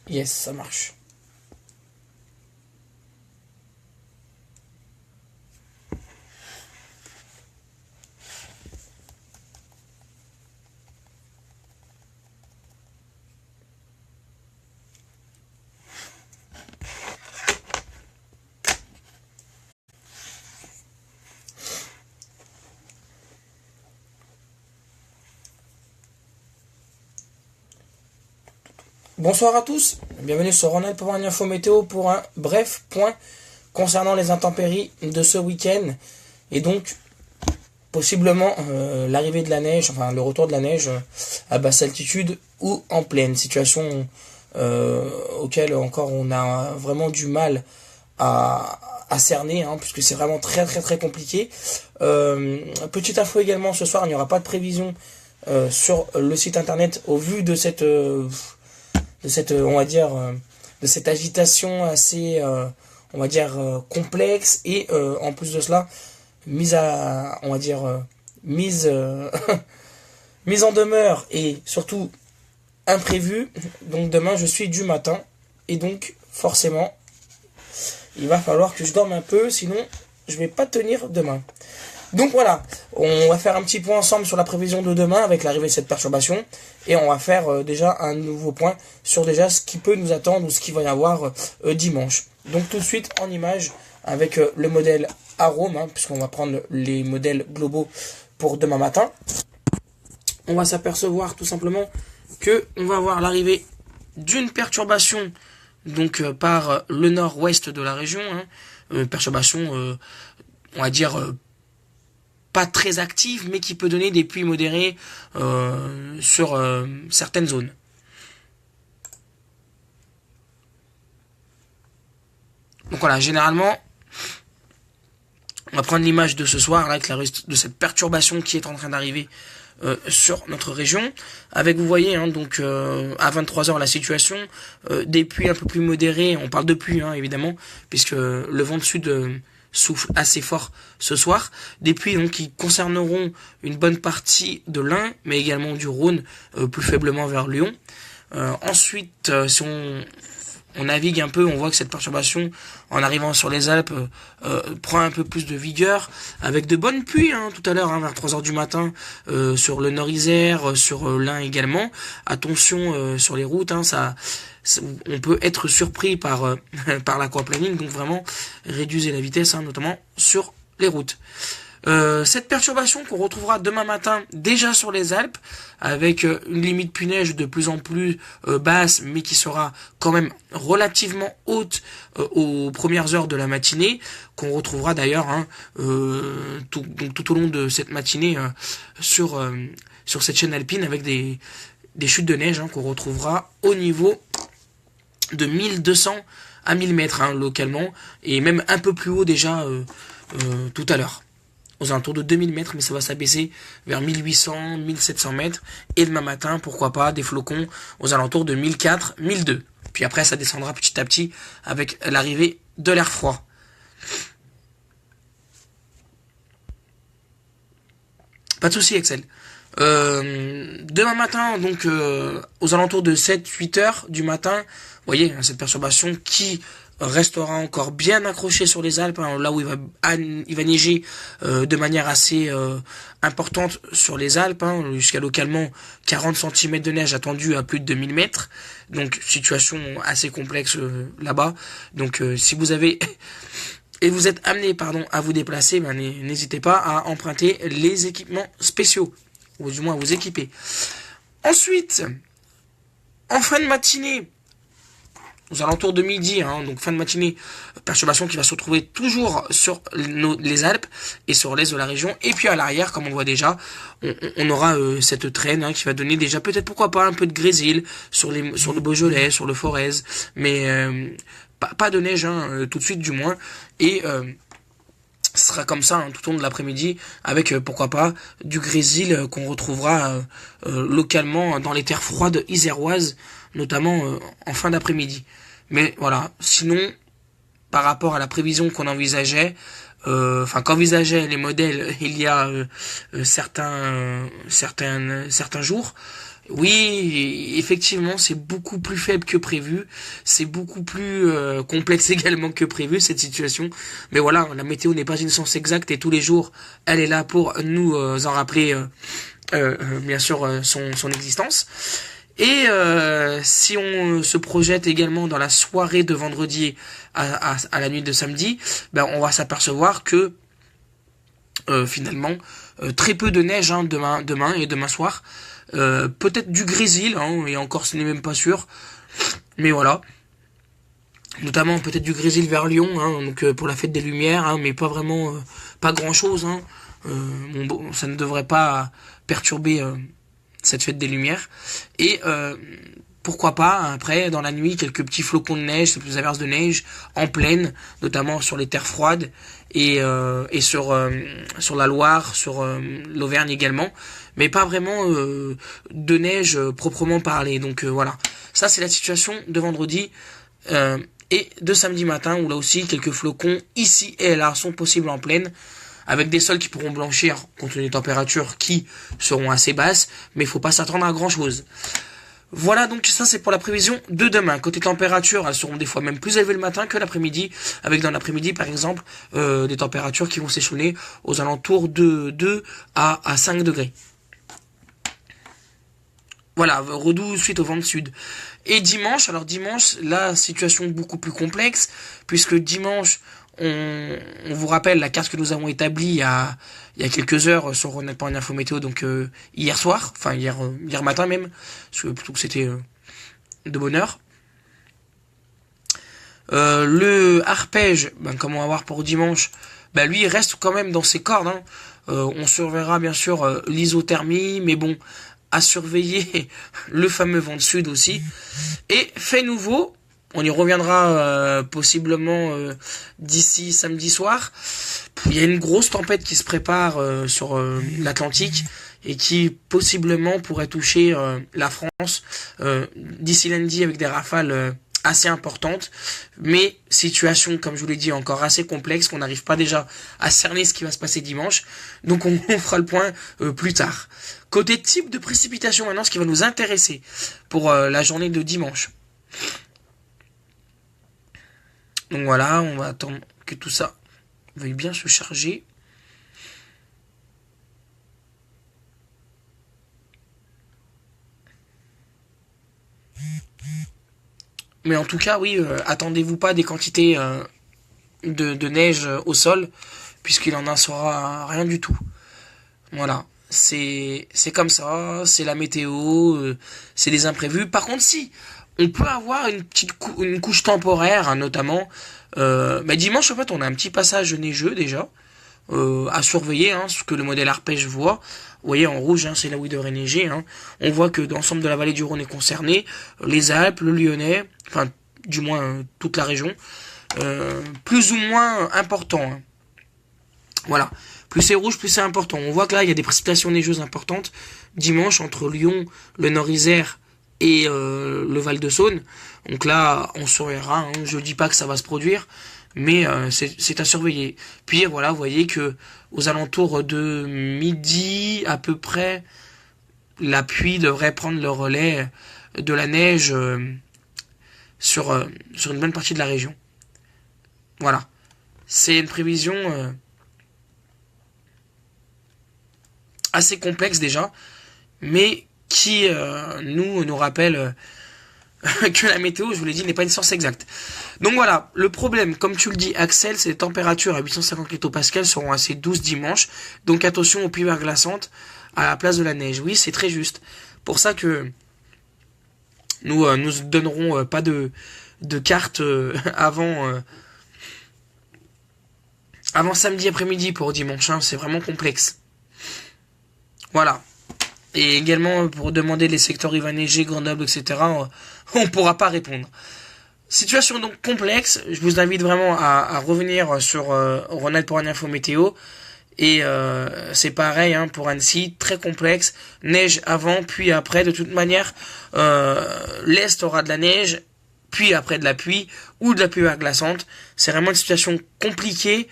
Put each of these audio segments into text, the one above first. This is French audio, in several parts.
Yes, ça marche. Bonsoir à tous, bienvenue sur Ronald pour une info météo pour un bref point concernant les intempéries de ce week-end et donc possiblement l'arrivée de la neige, enfin le retour de la neige à basse altitude ou en plaine, situation auquel encore on a vraiment du mal à cerner, hein, puisque c'est vraiment très très très compliqué. Petite info également, ce soir il n'y aura pas de prévision sur le site internet au vu de cette on va dire de cette agitation assez on va dire complexe et en plus de cela mise à on va dire mise mise en demeure et surtout imprévue. Donc demain je suis du matin et donc forcément il va falloir que je dorme un peu, sinon je vais pas tenir demain. Donc voilà, on va faire un petit point ensemble sur la prévision de demain avec l'arrivée de cette perturbation et on va faire déjà un nouveau point sur déjà ce qui peut nous attendre ou ce qu'il va y avoir dimanche. Donc tout de suite en image avec le modèle Arome, hein, puisqu'on va prendre les modèles globaux pour demain matin. On va s'apercevoir tout simplement que on va avoir l'arrivée d'une perturbation donc par le nord-ouest de la région, hein, perturbation on va dire pas très active, mais qui peut donner des pluies modérées sur certaines zones. Donc voilà, généralement, on va prendre l'image de ce soir, là, avec de cette perturbation qui est en train d'arriver sur notre région. Avec, vous voyez, hein, donc à 23h, la situation, des pluies un peu plus modérées, on parle de pluie, hein, évidemment, puisque le vent de sud souffle assez fort ce soir. Des pluies donc qui concerneront une bonne partie de l'Ain, mais également du Rhône, plus faiblement vers Lyon. Ensuite, si on navigue un peu, on voit que cette perturbation, en arrivant sur les Alpes, prend un peu plus de vigueur, avec de bonnes pluies, hein, tout à l'heure, hein, vers 3h du matin, sur le Nord-Isère, sur l'Ain également. Attention sur les routes, hein, on peut être surpris par par l'aquaplaning, donc vraiment réduisez la vitesse, hein, notamment sur les routes. Cette perturbation qu'on retrouvera demain matin déjà sur les Alpes, avec une limite pluie neige de plus en plus basse, mais qui sera quand même relativement haute aux premières heures de la matinée, qu'on retrouvera d'ailleurs hein, tout au long de cette matinée sur cette chaîne alpine, avec des chutes de neige hein, qu'on retrouvera au niveau de 1200 à 1000 mètres hein, localement, et même un peu plus haut déjà tout à l'heure, aux alentours de 2000 mètres, mais ça va s'abaisser vers 1800, 1700 mètres, et demain matin, pourquoi pas, des flocons aux alentours de 1004, 1002. Puis après, ça descendra petit à petit avec l'arrivée de l'air froid. Pas de souci, Excel. Demain matin, donc aux alentours de 7-8 heures du matin, vous voyez, cette perturbation qui restera encore bien accroché sur les Alpes, hein, là où il va neiger de manière assez importante sur les Alpes, hein, jusqu'à localement 40 cm de neige attendue à plus de 2000 mètres. Donc situation assez complexe là-bas. Donc si vous avez et vous êtes amené à vous déplacer, ben, n'hésitez pas à emprunter les équipements spéciaux, ou du moins à vous équiper. Ensuite, en fin de matinée, aux alentours de midi, hein, donc fin de matinée, perturbation qui va se retrouver toujours sur les Alpes et sur l'est de la région. Et puis à l'arrière, comme on voit déjà, on aura cette traîne hein, qui va donner déjà peut-être pourquoi pas un peu de grésil sur le Beaujolais, sur le Forez, mais pas de neige hein, tout de suite du moins. Et ce sera comme ça hein, tout au long de l'après-midi, avec pourquoi pas du grésil qu'on retrouvera localement dans les terres froides iséroises, notamment en fin d'après-midi. Mais voilà, sinon, par rapport à la prévision qu'on envisageait, qu'envisageaient les modèles il y a certains jours, Oui, effectivement, c'est beaucoup plus faible que prévu. C'est beaucoup plus complexe également que prévu, cette situation. Mais voilà, la météo n'est pas une science exacte et tous les jours, elle est là pour nous en rappeler, bien sûr, son existence. Et si on se projette également dans la soirée de vendredi à la nuit de samedi, ben on va s'apercevoir que finalement très peu de neige hein, demain et demain soir. Peut-être du grésil, hein, et encore ce n'est même pas sûr. Mais voilà. Notamment peut-être du grésil vers Lyon, hein, donc pour la fête des Lumières, hein, mais pas vraiment, pas grand-chose. Hein. Bon, ça ne devrait pas perturber cette fête des Lumières. Et pourquoi pas, après, dans la nuit, quelques petits flocons de neige, quelques averses de neige en plaine, notamment sur les terres froides et sur la Loire, sur l'Auvergne également, mais pas vraiment de neige proprement parlée. Donc voilà, ça c'est la situation de vendredi et de samedi matin, où là aussi quelques flocons ici et là sont possibles en plaine, avec des sols qui pourront blanchir compte tenu des températures qui seront assez basses, mais il faut pas s'attendre à grand chose. Voilà, donc ça c'est pour la prévision de demain. Côté température, elles seront des fois même plus élevées le matin que l'après-midi, avec dans l'après-midi par exemple des températures qui vont s'échelonner aux alentours de 2 à 5 degrés. Voilà, redoux suite au vent de sud. Et dimanche, alors dimanche, la situation beaucoup plus complexe, puisque dimanche, on vous rappelle la carte que nous avons établie il y a quelques heures sur Honnêtement Info Météo, donc hier soir, enfin hier matin même, parce que plutôt que c'était de bonne heure. Le arpège, comme on va voir pour dimanche, lui il reste quand même dans ses cordes. Hein. On surveillera bien sûr l'isothermie, mais bon, à surveiller le fameux vent de sud aussi. Et fait nouveau, on y reviendra possiblement d'ici samedi soir. Il y a une grosse tempête qui se prépare sur l'Atlantique et qui possiblement pourrait toucher la France d'ici lundi avec des rafales assez importantes, mais situation, comme je vous l'ai dit, encore assez complexe, qu'on n'arrive pas déjà à cerner ce qui va se passer dimanche, donc on fera le point plus tard. Côté type de précipitation maintenant, ce qui va nous intéresser pour la journée de dimanche. Donc voilà, on va attendre que tout ça veuille bien se charger. Mais en tout cas, oui, attendez-vous pas des quantités de neige au sol, puisqu'il en sera rien du tout. Voilà, c'est comme ça, c'est la météo, c'est des imprévus. Par contre, si on peut avoir une couche temporaire, hein, notamment, mais dimanche en fait, on a un petit passage neigeux déjà à surveiller, hein, ce que le modèle arpège voit. Vous voyez en rouge, hein, c'est là où il devrait neiger. Hein. On voit que l'ensemble de la vallée du Rhône est concerné, les Alpes, le Lyonnais, enfin du moins toute la région, plus ou moins important. Hein. Voilà, plus c'est rouge, plus c'est important. On voit que là il y a des précipitations neigeuses importantes dimanche entre Lyon, le Nord-Isère et le Val-de-Saône. Donc là on surveillera. Hein. Je dis pas que ça va se produire, mais c'est à surveiller. Puis voilà, vous voyez que aux alentours de midi à peu près, la pluie devrait prendre le relais de la neige sur une bonne partie de la région. Voilà, c'est une prévision assez complexe déjà, mais qui nous rappelle que la météo, je vous l'ai dit, n'est pas une science exacte. Donc voilà, le problème, comme tu le dis Axel, c'est les températures à 850 hectopascals seront assez douces dimanche, donc attention aux pluies verglaçantes à la place de la neige. Oui, c'est très juste. Pour ça que nous donnerons pas de carte avant samedi après-midi pour dimanche, hein, c'est vraiment complexe. Voilà. Et également, pour demander les secteurs où il va neiger, Grenoble, etc., on pourra pas répondre. Situation donc complexe. Je vous invite vraiment à revenir sur Ronald pour une info météo. Et c'est pareil hein, pour Annecy, très complexe. Neige avant, puis après. De toute manière, l'Est aura de la neige, puis après de la pluie, ou de la pluie verglaçante. C'est vraiment une situation compliquée.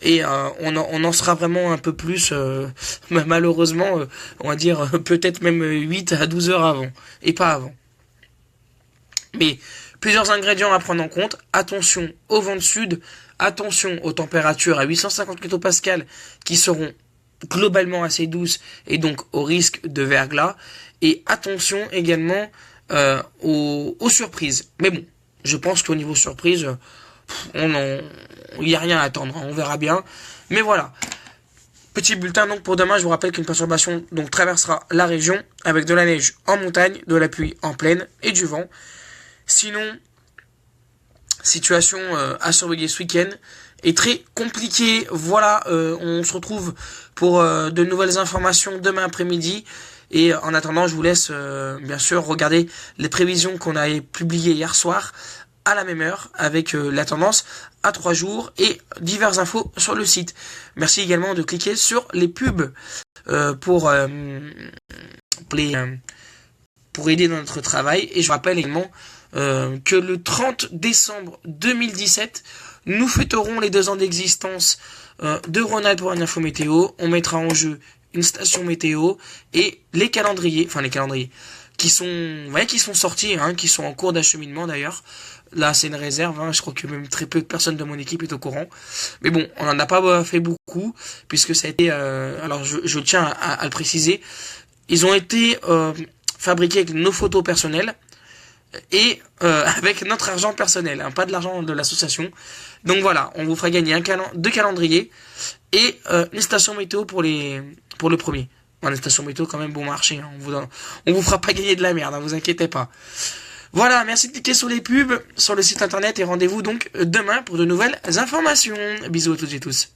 Et on en sera vraiment un peu plus, malheureusement, on va dire peut-être même 8 à 12 heures avant, et pas avant. Mais plusieurs ingrédients à prendre en compte. Attention au vent de sud, attention aux températures à 850 mpascal qui seront globalement assez douces et donc au risque de verglas. Et attention également aux surprises. Mais bon, je pense qu'au niveau surprise, il n'y a rien à attendre, on verra bien. Mais voilà. Petit bulletin donc pour demain, je vous rappelle qu'une perturbation donc traversera la région avec de la neige en montagne, de la pluie en plaine et du vent. Sinon, situation à surveiller ce week-end est très compliquée. Voilà, on se retrouve pour de nouvelles informations demain après-midi. Et en attendant, je vous laisse bien sûr regarder les prévisions qu'on a publiées hier soir à la même heure avec la tendance à 3 jours et diverses infos sur le site. Merci également de cliquer sur les pubs pour aider dans notre travail. Et je rappelle également que le 30 décembre 2017, nous fêterons les 2 ans d'existence de Rhône-Alpes pour une info météo. On mettra en jeu une station météo et les calendriers qui sont sortis, qui sont en cours d'acheminement d'ailleurs. Là, c'est une réserve, je crois que même très peu de personnes de mon équipe est au courant. Mais bon, on n'en a pas fait beaucoup, puisque ça a été... alors, je tiens à le préciser, ils ont été fabriqués avec nos photos personnelles et avec notre argent personnel, pas de l'argent de l'association. Donc voilà, on vous fera gagner 2 calendriers et une station météo pour le premier. Bon, une station météo quand même bon marché, on vous fera pas gagner de la merde, vous inquiétez pas. Voilà, merci de cliquer sur les pubs sur le site internet et rendez-vous donc demain pour de nouvelles informations. Bisous à toutes et tous.